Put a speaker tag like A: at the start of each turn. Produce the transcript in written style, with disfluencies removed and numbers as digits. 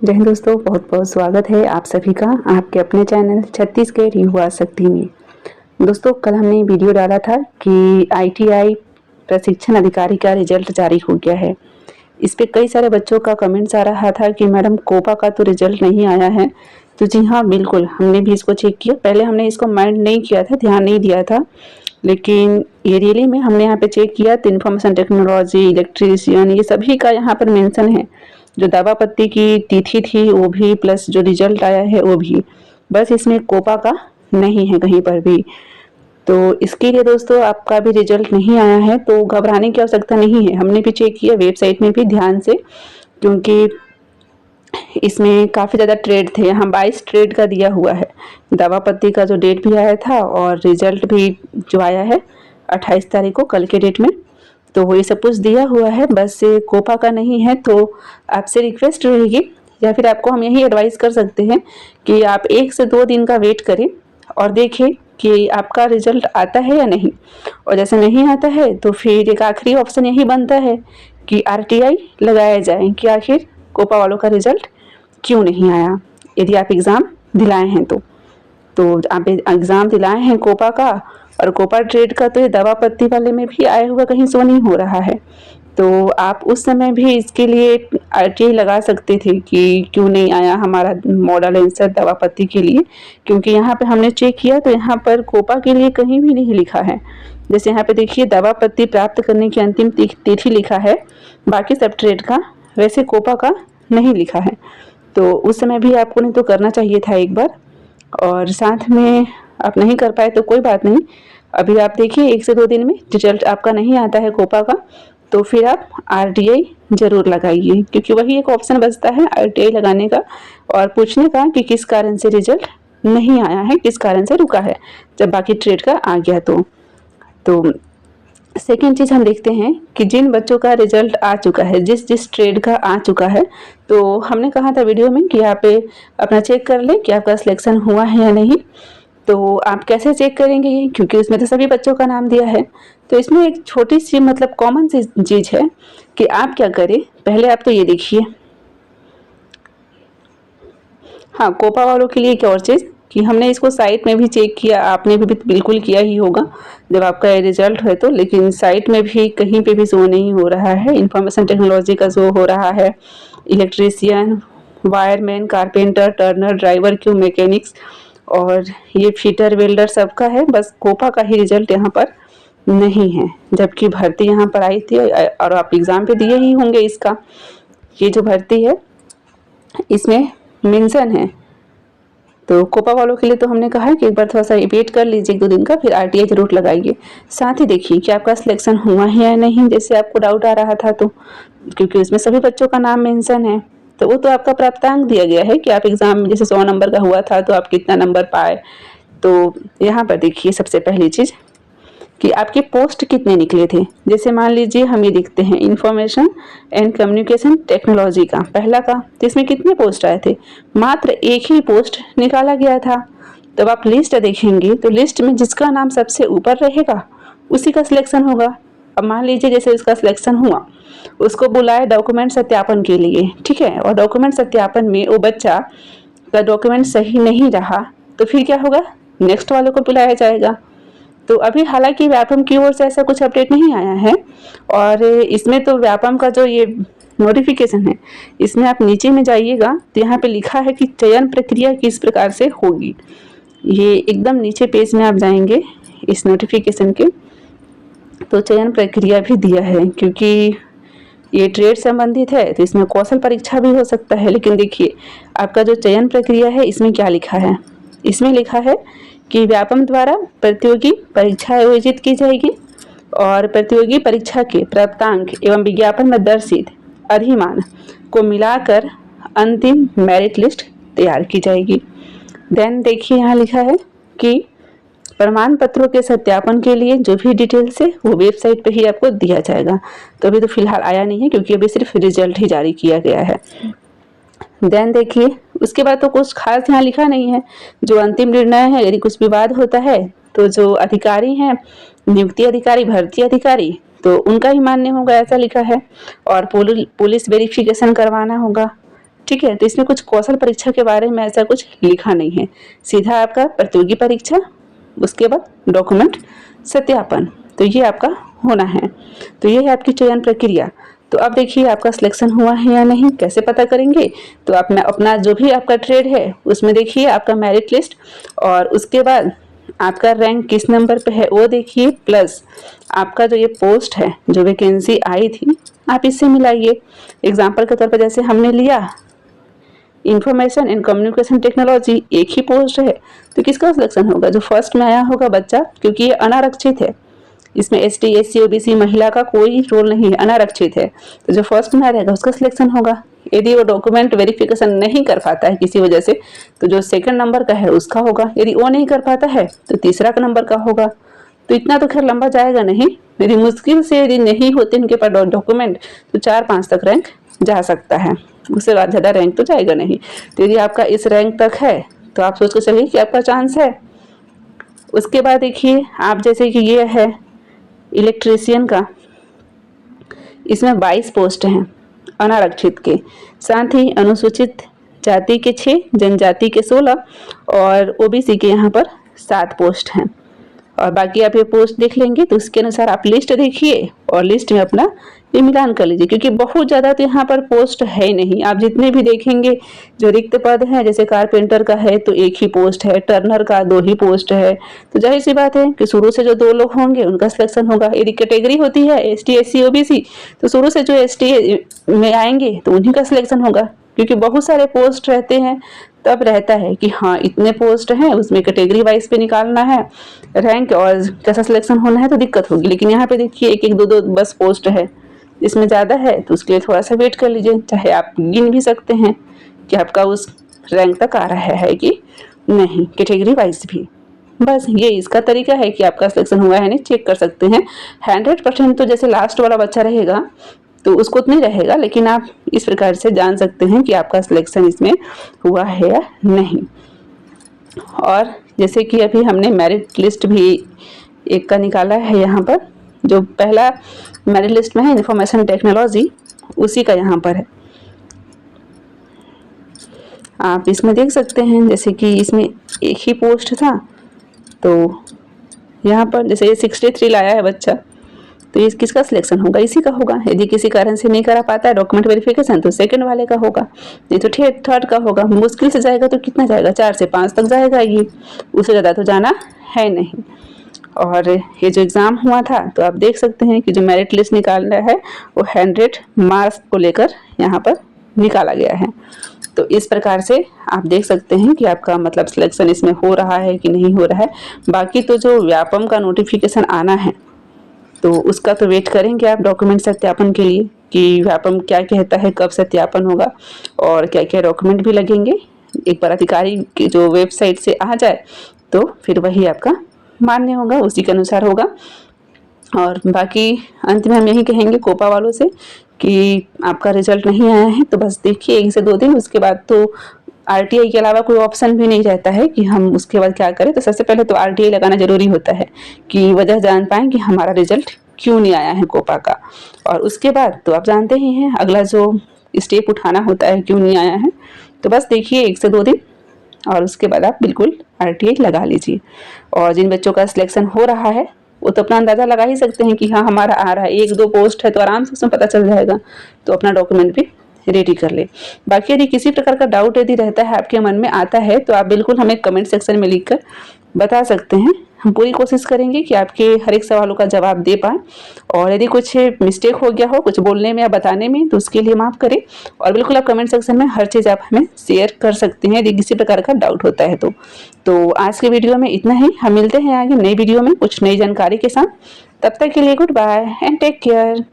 A: जय हिंद दोस्तों, बहुत बहुत स्वागत है आप सभी का आपके अपने चैनल छत्तीसगढ़ युवा शक्ति में। दोस्तों, कल हमने वीडियो डाला था कि ITI प्रशिक्षण अधिकारी का रिजल्ट जारी हो गया है। इस पे कई सारे बच्चों का कमेंट्स आ रहा था कि मैडम कोपा का तो रिजल्ट नहीं आया है। तो जी हाँ, बिल्कुल हमने भी इसको चेक किया। पहले हमने इसको माइंड नहीं किया था, ध्यान नहीं दिया था, लेकिन ये रियली में हमने यहाँ पे चेक किया तो इन्फॉर्मेशन टेक्नोलॉजी, इलेक्ट्रीशियन, ये सभी का यहाँ पर मेंशन है। जो दावा पत्ती की तिथि थी वो भी, प्लस जो रिजल्ट आया है वो भी। बस इसमें कोपा का नहीं है कहीं पर भी। तो इसके लिए दोस्तों, आपका भी रिजल्ट नहीं आया है तो घबराने की आवश्यकता नहीं है। हमने भी चेक किया वेबसाइट में भी ध्यान से, क्योंकि इसमें काफ़ी ज़्यादा ट्रेड थे। यहाँ 22 ट्रेड का दिया हुआ है। दावा पत्ती का जो डेट भी आया था और रिजल्ट भी जो आया है 28 तारीख को, कल के डेट में, तो वो ये सब कुछ दिया हुआ है। बस कोपा का नहीं है। तो आपसे रिक्वेस्ट रहेगी, या फिर आपको हम यही एडवाइस कर सकते हैं कि आप 1 से 2 दिन का वेट करें और देखें कि आपका रिजल्ट आता है या नहीं। और जैसे नहीं आता है तो फिर एक आखिरी ऑप्शन यही बनता है कि RTI लगाया जाए कि आखिर कोपा वालों का रिजल्ट क्यों नहीं आया, यदि आप एग्ज़ाम दिलाए हैं तो आप एग्ज़ाम दिलाए हैं कोपा का और कोपा ट्रेड का, तो ये दवा पत्ती वाले में भी आया हुआ कहीं शो नहीं हो रहा है। तो आप उस समय भी इसके लिए RTI लगा सकते थे कि क्यों नहीं आया हमारा मॉडल आंसर दवा पत्ती के लिए, क्योंकि यहाँ पे हमने चेक किया तो यहाँ पर कोपा के लिए कहीं भी नहीं लिखा है। जैसे यहाँ पे देखिए, दवा पत्ती प्राप्त करने की अंतिम तिथि लिखा है, बाकी सब ट्रेड का, वैसे कोपा का नहीं लिखा है। तो उस समय भी आपको नहीं तो करना चाहिए था एक बार। और साथ में आप नहीं कर पाए तो कोई बात नहीं, अभी आप देखिए 1 से 2 दिन में रिजल्ट आपका नहीं आता है कोपा का, तो फिर आप RTI ज़रूर लगाइए, क्योंकि वही एक ऑप्शन बचता है RTI लगाने का और पूछने का कि किस कारण से रिजल्ट नहीं आया है, किस कारण से रुका है, जब बाकी ट्रेड का आ गया तो सेकेंड चीज़ हम देखते हैं कि जिन बच्चों का रिजल्ट आ चुका है, जिस ट्रेड का आ चुका है, तो हमने कहा था वीडियो में कि आप अपना चेक कर लें कि आपका सिलेक्शन हुआ है या नहीं। तो आप कैसे चेक करेंगे ये, क्योंकि उसमें तो सभी बच्चों का नाम दिया है। तो इसमें एक छोटी सी मतलब कॉमन सी चीज़ है कि आप क्या करें, पहले आप तो ये देखिए। हाँ, कोपा वालों के लिए एक और चीज़ कि हमने इसको साइट में भी चेक किया, आपने भी बिल्कुल किया ही होगा जब आपका रिजल्ट है तो, लेकिन साइट में भी कहीं पे भी शो नहीं हो रहा है। इन्फॉर्मेशन टेक्नोलॉजी का शो हो रहा है, electrician, wireman, carpenter, Turner, driver, Q, mechanics, और ये फिटर, वेल्डर सबका है। बस कोपा का ही रिजल्ट यहाँ पर नहीं है, जबकि भर्ती यहाँ पर आई थी और आप एग्ज़ाम पे दिए ही होंगे इसका। ये जो भर्ती है इसमें मेंशन है। तो कोपा वालों के लिए तो हमने कहा है कि एक बार थोड़ा सा वेट कर लीजिए 1-2 दिन का, फिर RTI जरूर लगाइए। साथ ही देखिए कि आपका सिलेक्शन हुआ है या नहीं, जैसे आपको डाउट आ रहा था तो, क्योंकि उसमें सभी बच्चों का नाम मेंशन है। तो वो तो आपका प्राप्तांक दिया गया है कि आप एग्ज़ाम में जैसे 100 नंबर का हुआ था तो आप कितना नंबर पाए। तो यहाँ पर देखिए सबसे पहली चीज़ कि आपके पोस्ट कितने निकले थे। जैसे मान लीजिए हम ये देखते हैं इंफॉर्मेशन एंड कम्युनिकेशन टेक्नोलॉजी का पहला का, तो इसमें कितने पोस्ट आए थे, मात्र एक ही पोस्ट निकाला गया था। तब आप लिस्ट देखेंगे तो लिस्ट में जिसका नाम सबसे ऊपर रहेगा उसी का सिलेक्शन होगा। अब मान लीजिए जैसे उसका सिलेक्शन हुआ, उसको बुलाए डॉक्यूमेंट सत्यापन के लिए, ठीक है, और डॉक्यूमेंट सत्यापन में वो बच्चा का डॉक्यूमेंट सही नहीं रहा तो फिर क्या होगा, नेक्स्ट वाले को बुलाया जाएगा। तो अभी हालांकि व्यापम की ओर से ऐसा कुछ अपडेट नहीं आया है, और इसमें तो व्यापम का जो ये नोटिफिकेशन है, इसमें आप नीचे में जाइएगा तो यहाँ पे लिखा है कि चयन प्रक्रिया किस प्रकार से होगी। ये एकदम नीचे पेज में आप जाएंगे इस नोटिफिकेशन के, तो चयन प्रक्रिया भी दिया है, क्योंकि ये ट्रेड संबंधित है तो इसमें कौशल परीक्षा भी हो सकता है। लेकिन देखिए आपका जो चयन प्रक्रिया है इसमें क्या लिखा है, इसमें लिखा है कि व्यापम द्वारा प्रतियोगी परीक्षा आयोजित की जाएगी और प्रतियोगी परीक्षा के प्राप्तांक एवं विज्ञापन में दर्शित अधिमान को मिलाकर अंतिम मेरिट लिस्ट तैयार की जाएगी। देन देखिए यहाँ लिखा है कि प्रमाण पत्रों के सत्यापन के लिए जो भी डिटेल्स है वो वेबसाइट पे ही आपको दिया जाएगा। तो अभी तो फिलहाल आया नहीं है, क्योंकि अभी सिर्फ रिजल्ट ही जारी किया गया है। देन देखिए उसके बाद तो कुछ खास यहाँ लिखा नहीं है। जो अंतिम निर्णय है, यदि कुछ विवाद होता है तो जो अधिकारी हैं, नियुक्ति अधिकारी, भर्ती अधिकारी, तो उनका ही मान्य होगा, ऐसा लिखा है। और पुलिस वेरिफिकेशन करवाना होगा। ठीक है। तो इसमें कुछ कौशल परीक्षा के बारे में ऐसा कुछ लिखा नहीं है, सीधा आपका प्रतियोगी परीक्षा, उसके बाद डॉक्यूमेंट सत्यापन, तो ये आपका होना है। तो ये है आपकी चयन प्रक्रिया। तो अब देखिए आपका सिलेक्शन हुआ है या नहीं, कैसे पता करेंगे। तो आप अपना जो भी आपका ट्रेड है उसमें देखिए आपका मेरिट लिस्ट, और उसके बाद आपका रैंक किस नंबर पे है वो देखिए, प्लस आपका जो ये पोस्ट है, जो वैकेंसी आई थी, आप इससे मिलाइए। एग्जाम्पल के तौर पर जैसे हमने लिया इंफॉर्मेशन एंड कम्युनिकेशन टेक्नोलॉजी, एक ही पोस्ट है, तो किसका सिलेक्शन होगा, जो फर्स्ट में आया होगा बच्चा, क्योंकि ये अनारक्षित है, इसमें ST SC OBC महिला का कोई रोल नहीं है, अनारक्षित है। तो जो फर्स्ट में रहेगा उसका सिलेक्शन होगा। यदि वो डॉक्यूमेंट वेरिफिकेशन नहीं कर पाता है किसी वजह से, तो जो सेकंड नंबर का है उसका होगा। यदि वो नहीं कर पाता है तो तीसरा का नंबर का होगा। तो इतना तो खैर लंबा जाएगा नहीं, यदि मुश्किल से यदि नहीं होते इनके पास डॉक्यूमेंट, तो 4-5 तक रैंक जा सकता है, उससे बाद ज़्यादा रैंक तो जाएगा नहीं। तो यदि आपका इस रैंक तक है तो आप सोच कर चलिए कि आपका चांस है। उसके बाद देखिए आप जैसे कि ये है इलेक्ट्रीशियन का, इसमें 22 पोस्ट हैं अनारक्षित के, साथ ही अनुसूचित जाति के 6, जनजाति के 16 और OBC के यहाँ पर 7 पोस्ट हैं। और बाकी आप ये पोस्ट देख लेंगे, तो उसके अनुसार आप लिस्ट देखिए और लिस्ट में अपना ये मिलान कर लीजिए, क्योंकि बहुत ज़्यादा तो यहाँ पर पोस्ट है नहीं। आप जितने भी देखेंगे जो रिक्त पद हैं, जैसे कारपेंटर का है तो एक ही पोस्ट है, टर्नर का 2 ही पोस्ट है, तो जाहिर सी बात है कि शुरू से जो 2 लोग होंगे उनका सिलेक्शन होगा। यदि कैटेगरी होती है ST SC OBC, तो शुरू से जो ST में आएंगे तो उन्हीं का सिलेक्शन होगा, क्योंकि बहुत सारे पोस्ट रहते हैं, तब रहता है कि हाँ इतने पोस्ट हैं, उसमें कैटेगरी वाइज पे निकालना है रैंक और कैसा सिलेक्शन होना है, तो दिक्कत होगी। लेकिन यहाँ पे देखिए 1-1, 2-2 बस पोस्ट है, इसमें ज़्यादा है तो उसके लिए थोड़ा सा वेट कर लीजिए। चाहे आप गिन भी सकते हैं कि आपका उस रैंक तक आ रहा है कि नहीं, कैटेगरी वाइज भी। बस ये इसका तरीका है कि आपका सिलेक्शन हुआ है नहीं, चेक कर सकते हैं। 100% तो जैसे लास्ट वाला बच्चा रहेगा तो उसको उतना ही रहेगा, लेकिन आप इस प्रकार से जान सकते हैं कि आपका सिलेक्शन इसमें हुआ है या नहीं। और जैसे कि अभी हमने मेरिट लिस्ट भी एक का निकाला है, यहाँ पर जो पहला मेरिट लिस्ट में है इंफॉर्मेशन टेक्नोलॉजी, उसी का यहाँ पर है। आप इसमें देख सकते हैं जैसे कि इसमें एक ही पोस्ट था, तो यहाँ पर जैसे ये 63 लाया है बच्चा, तो ये किसका सिलेक्शन होगा, इसी का होगा। यदि किसी कारण से नहीं करा पाता है डॉक्यूमेंट वेरिफिकेशन, तो सेकंड वाले का होगा, नहीं तो थर्ड का होगा। मुश्किल से जाएगा तो कितना जाएगा, 4 से 5 तक जाएगा, ये उससे ज़्यादा तो जाना है नहीं। और ये जो एग्ज़ाम हुआ था, तो आप देख सकते हैं कि जो मेरिट लिस्ट निकालना है वो 100 मार्क्स को लेकर यहाँ पर निकाला गया है। तो इस प्रकार से आप देख सकते हैं कि आपका मतलब सिलेक्शन इसमें हो रहा है कि नहीं हो रहा है। बाकी तो जो व्यापम का नोटिफिकेशन आना है, तो उसका तो वेट करेंगे आप डॉक्यूमेंट सत्यापन के लिए कि व्यापम क्या कहता है, कब सत्यापन होगा और क्या क्या डॉक्यूमेंट भी लगेंगे। एक बार अधिकारी की जो वेबसाइट से आ जाए तो फिर वही आपका मान्य होगा, उसी के अनुसार होगा। और बाकी अंत में हम यही कहेंगे कोपा वालों से कि आपका रिजल्ट नहीं आया है तो बस देखिए 1 से 2 दिन, उसके बाद तो RTI के अलावा कोई ऑप्शन भी नहीं रहता है कि हम उसके बाद क्या करें। तो सबसे पहले तो RTI लगाना ज़रूरी होता है कि वजह जान पाएँ कि हमारा रिजल्ट क्यों नहीं आया है कोपा का, और उसके बाद तो आप जानते ही हैं अगला जो स्टेप उठाना होता है क्यों नहीं आया है। तो बस देखिए 1 से 2 दिन, और उसके बाद आप बिल्कुल RTI लगा लीजिए। और जिन बच्चों का सिलेक्शन हो रहा है वो तो अपना अंदाज़ा लगा ही सकते हैं कि हाँ हमारा आ रहा है, 1-2 पोस्ट है तो आराम से उसमें पता चल जाएगा, तो अपना डॉक्यूमेंट भी रेडी कर ले। बाकी यदि किसी प्रकार का डाउट यदि रहता है आपके मन में आता है तो आप बिल्कुल हमें कमेंट सेक्शन में लिखकर बता सकते हैं। हम पूरी कोशिश करेंगे कि आपके हर एक सवालों का जवाब दे पाएँ, और यदि कुछ मिस्टेक हो गया हो कुछ बोलने में या बताने में तो उसके लिए माफ़ करें। और बिल्कुल आप कमेंट सेक्शन में हर चीज़ आप हमें शेयर कर सकते हैं यदि किसी प्रकार का डाउट होता है तो आज के वीडियो में इतना ही। हम मिलते हैं आगे नई वीडियो में कुछ नई जानकारी के साथ। तब तक के लिए good bye and take care.